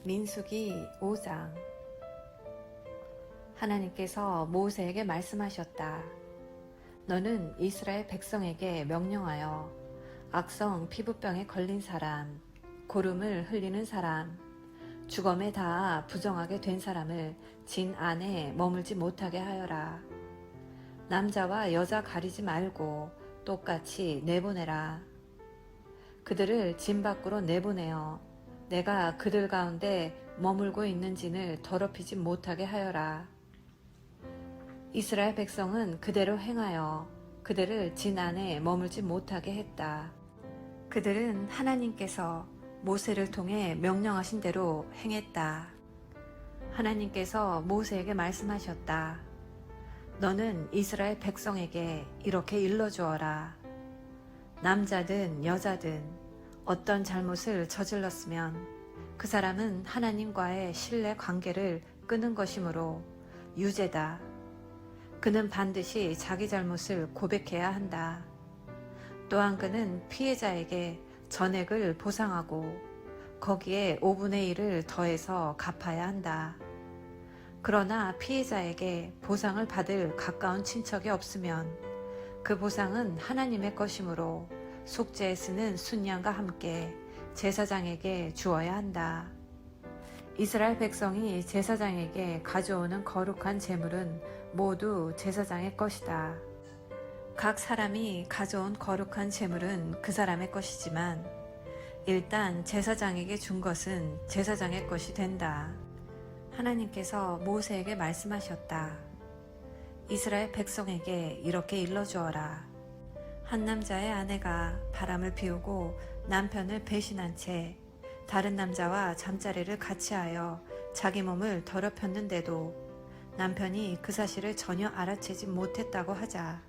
민수기 5장. 하나님께서 모세에게 말씀하셨다. 너는 이스라엘 백성에게 명령하여 악성 피부병에 걸린 사람, 고름을 흘리는 사람, 주검에 닿아 부정하게 된 사람을 진 안에 머물지 못하게 하여라. 남자와 여자 가리지 말고 똑같이 내보내라. 그들을 진 밖으로 내보내어 내가 그들 가운데 머물고 있는 진을 더럽히지 못하게 하여라. 이스라엘 백성은 그대로 행하여 그들을 진 안에 머물지 못하게 했다. 그들은 하나님께서 모세를 통해 명령하신 대로 행했다. 하나님께서 모세에게 말씀하셨다. 너는 이스라엘 백성에게 이렇게 일러주어라. 남자든 여자든 어떤 잘못을 저질렀으면 그 사람은 하나님과의 신뢰 관계를 끊은 것이므로 유죄다. 그는 반드시 자기 잘못을 고백해야 한다. 또한 그는 피해자에게 전액을 보상하고 거기에 5분의 1을 더해서 갚아야 한다. 그러나 피해자에게 보상을 받을 가까운 친척이 없으면 그 보상은 하나님의 것이므로 속죄에 쓰는 순양과 함께 제사장에게 주어야 한다. 이스라엘 백성이 제사장에게 가져오는 거룩한 제물은 모두 제사장의 것이다. 각 사람이 가져온 거룩한 제물은 그 사람의 것이지만 일단 제사장에게 준 것은 제사장의 것이 된다. 하나님께서 모세에게 말씀하셨다. 이스라엘 백성에게 이렇게 일러주어라. 한 남자의 아내가 바람을 피우고 남편을 배신한 채 다른 남자와 잠자리를 같이 하여 자기 몸을 더럽혔는데도 남편이 그 사실을 전혀 알아채지 못했다고 하자.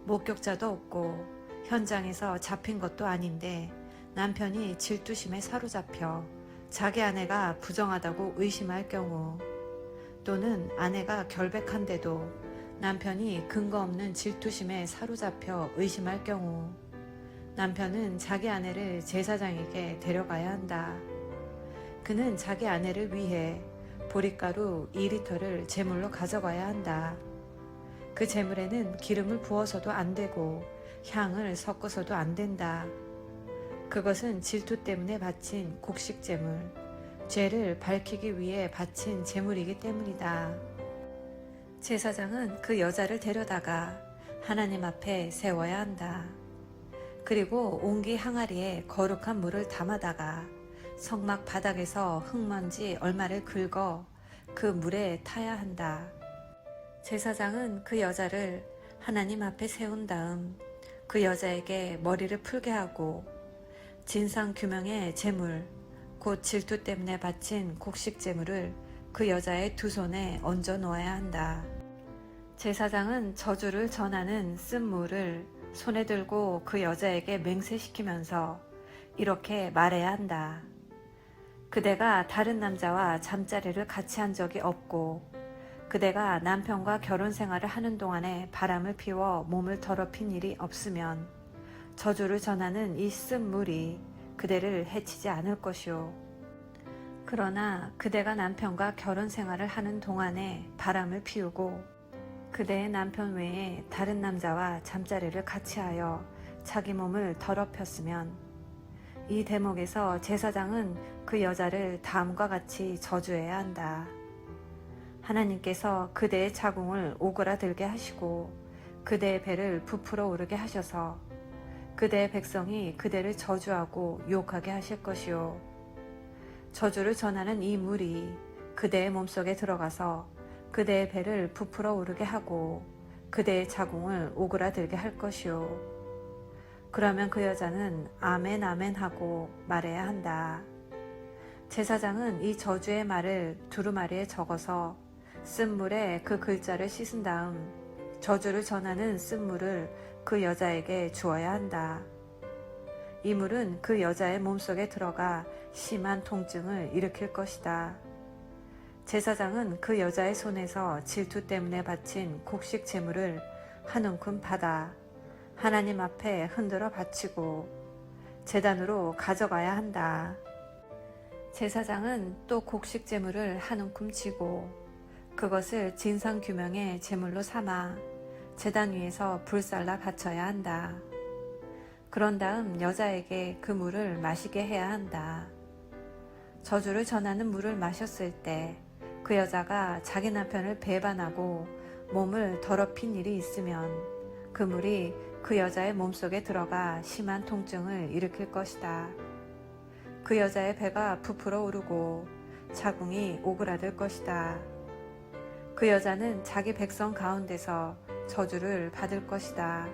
목격자도 없고 현장에서 잡힌 것도 아닌데 남편이 질투심에 사로잡혀 자기 아내가 부정하다고 의심할 경우, 또는 아내가 결백한데도 남편이 근거 없는 질투심에 사로잡혀 의심할 경우 남편은 자기 아내를 제사장에게 데려가야 한다. 그는 자기 아내를 위해 보릿가루 2리터를 제물로 가져가야 한다. 그 제물에는 기름을 부어서도 안 되고 향을 섞어서도 안 된다. 그것은 질투 때문에 바친 곡식 제물, 죄를 밝히기 위해 바친 제물이기 때문이다. 제사장은 그 여자를 데려다가 하나님 앞에 세워야 한다. 그리고 옹기 항아리에 거룩한 물을 담아다가 성막 바닥에서 흙먼지 얼마를 긁어 그 물에 타야 한다. 제사장은 그 여자를 하나님 앞에 세운 다음 그 여자에게 머리를 풀게 하고 진상규명의 제물, 곧 질투 때문에 바친 곡식 제물을 그 여자의 두 손에 얹어 놓아야 한다. 제사장은 저주를 전하는 쓴 물을 손에 들고 그 여자에게 맹세시키면서 이렇게 말해야 한다. 그대가 다른 남자와 잠자리를 같이 한 적이 없고 그대가 남편과 결혼 생활을 하는 동안에 바람을 피워 몸을 더럽힌 일이 없으면 저주를 전하는 이 쓴 물이 그대를 해치지 않을 것이오. 그러나 그대가 남편과 결혼 생활을 하는 동안에 바람을 피우고 그대의 남편 외에 다른 남자와 잠자리를 같이 하여 자기 몸을 더럽혔으면 이 대목에서 제사장은 그 여자를 다음과 같이 저주해야 한다. 하나님께서 그대의 자궁을 오그라들게 하시고 그대의 배를 부풀어 오르게 하셔서 그대의 백성이 그대를 저주하고 욕하게 하실 것이요. 저주를 전하는 이 물이 그대의 몸속에 들어가서 그대의 배를 부풀어 오르게 하고 그대의 자궁을 오그라들게 할 것이요. 그러면 그 여자는 아멘 아멘 하고 말해야 한다. 제사장은 이 저주의 말을 두루마리에 적어서 쓴 물에 그 글자를 씻은 다음 저주를 전하는 쓴 물을 그 여자에게 주어야 한다. 이 물은 그 여자의 몸속에 들어가 심한 통증을 일으킬 것이다. 제사장은 그 여자의 손에서 질투 때문에 바친 곡식 제물을 한 움큼 받아 하나님 앞에 흔들어 바치고 제단으로 가져가야 한다. 제사장은 또 곡식 제물을 한 움큼 지고 그것을 진상규명의 제물로 삼아 제단 위에서 불살라 바쳐야 한다. 그런 다음 여자에게 그 물을 마시게 해야 한다. 저주를 전하는 물을 마셨을 때 그 여자가 자기 남편을 배반하고 몸을 더럽힌 일이 있으면 그 물이 그 여자의 몸속에 들어가 심한 통증을 일으킬 것이다. 그 여자의 배가 부풀어 오르고 자궁이 오그라들 것이다. 그 여자는 자기 백성 가운데서 저주를 받을 것이다.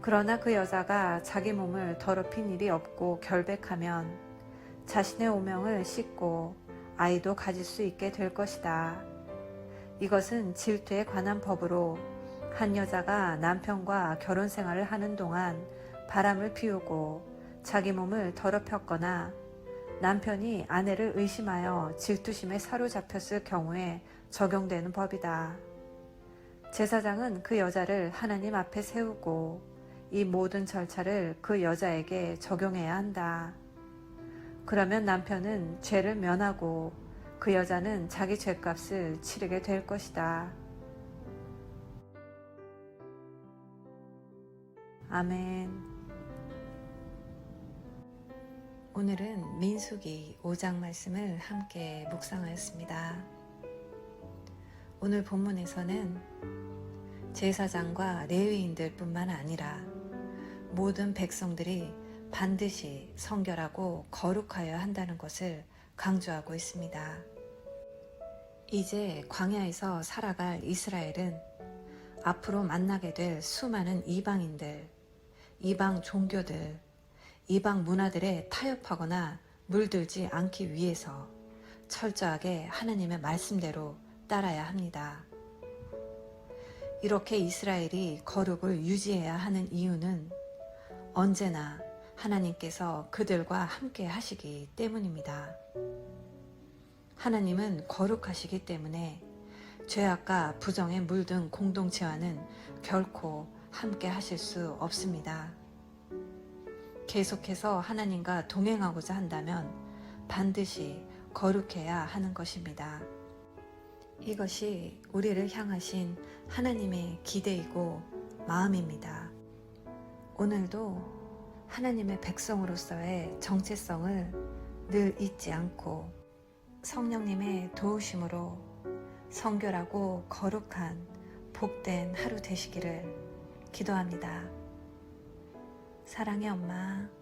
그러나 그 여자가 자기 몸을 더럽힌 일이 없고 결백하면 자신의 오명을 씻고 아이도 가질 수 있게 될 것이다. 이것은 질투에 관한 법으로 한 여자가 남편과 결혼 생활을 하는 동안 바람을 피우고 자기 몸을 더럽혔거나 남편이 아내를 의심하여 질투심에 사로잡혔을 경우에 적용되는 법이다. 제사장은 그 여자를 하나님 앞에 세우고 이 모든 절차를 그 여자에게 적용해야 한다. 그러면 남편은 죄를 면하고 그 여자는 자기 죄값을 치르게 될 것이다. 아멘. 오늘은 민수기 5장 말씀을 함께 묵상하였습니다. 오늘 본문에서는 제사장과 레위인들 뿐만 아니라 모든 백성들이 반드시 성결하고 거룩하여야 한다는 것을 강조하고 있습니다. 이제 광야에서 살아갈 이스라엘은 앞으로 만나게 될 수많은 이방인들, 이방 종교들, 이방 문화들에 타협하거나 물들지 않기 위해서 철저하게 하나님의 말씀대로 따라야 합니다. 이렇게 이스라엘이 거룩을 유지해야 하는 이유는 언제나 하나님께서 그들과 함께 하시기 때문입니다. 하나님은 거룩하시기 때문에 죄악과 부정에 물든 공동체와는 결코 함께 하실 수 없습니다. 계속해서 하나님과 동행하고자 한다면 반드시 거룩해야 하는 것입니다. 이것이 우리를 향하신 하나님의 기대이고 마음입니다. 오늘도 하나님의 백성으로서의 정체성을 늘 잊지 않고 성령님의 도우심으로 성결하고 거룩한 복된 하루 되시기를 기도합니다. 사랑의 엄마.